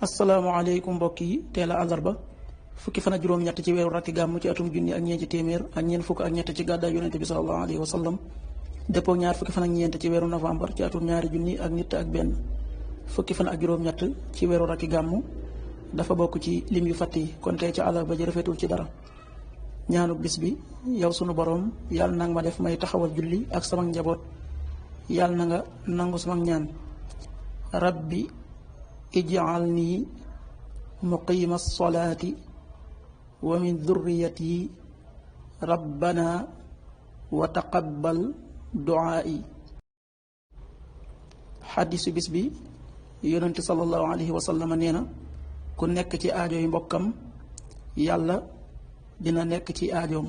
asalaamaaleykum mbokk yi teel a àllarba fukki fan ak juróom-ñett ci weeru rakki gàmm ci atum junni ak ñeenti téeméer ak ñeent fukk ak ñett ci gàddaay yonente bi sallallahu alayhi wa sallam dëppoo ñaar fukki fan ak ñeent ci weeru novembre ci atum ñaari junni ak nit ak benn fukki fan ak juróom-ñett ci weeru rakki gàmm dafa bokk ci lim yu fàtt yi kon tey ci àllarba ji rafetul ci dara. ñaanu bis bi yow sunu borom yàlla na nga ma def may taxawal julli ak sama njaboot yàlla na nga nangu sama ñaan rabbi ij'alni muqima salaati wa min dhurriyati rabbana wa taqabbal du'aa'i. xaddisu bis bi yonente sallallahu alayhi wa sallam nee na ku nekk ci aajo yi mbokkam yàlla dina nekk ci aajoom.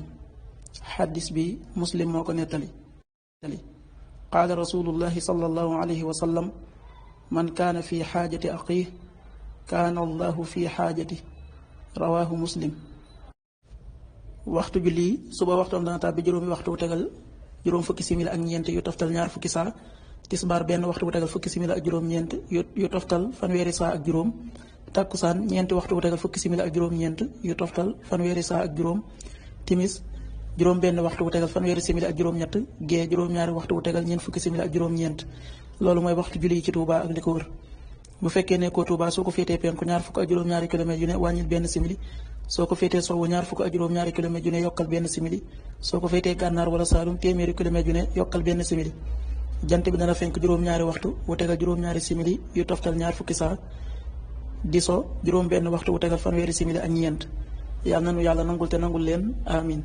xaddis bi muslim moo ko nettali. qaala rasulullahi sallallahu alayhi wa sallam man kaana fi xaajati axiih kaana allahu fi xaajati rawaahu muslim. waxtu julli suba waxtoom dana tàbbi juróomi waxtu wu tegal juróom fukki simili ak ñeent yu toftal ñaar fukki saa. tisbaar benn waxtu wu tegal fukki simili ak juróom-ñeent yu toftal fanweeri saa ak juróom. takkusaan ñeenti waxtu wu tegal fukki simili ak juróom-ñeent yu toftal fanweeri saa ak juróom. timis juróom benn waxtu wu tegal fanweeri simili ak juróom-ñett. gee juróom-ñaari waxtu wu tegal ñeent fukki simili ak juróom-ñeent. loolu mooy waxtu julli yi ci Touba ak li ko wër. bu fekkee ne ko Touba soo ko féetee penku ñaar fukk ak juróom-ñaari kilomètres yu ne wàññil benn simili. soo ko féetee sowwu ñaar fukk ak juróom-ñaari kilomètres yu ne yokkal benn simili. soo ko féetee gànnaar wala Saalum téeméeri kilomètres yu ne yokkal benn simili. jant bi dana fenk juróom-ñaari waxtu wu tegal juróom-ñaari simili yu toftal ñaar fukki saa. di so juróom benn waxtu wu tegal fanweeri simili ak ñeent. yàlla nanu yàlla nangul te nangul leen amin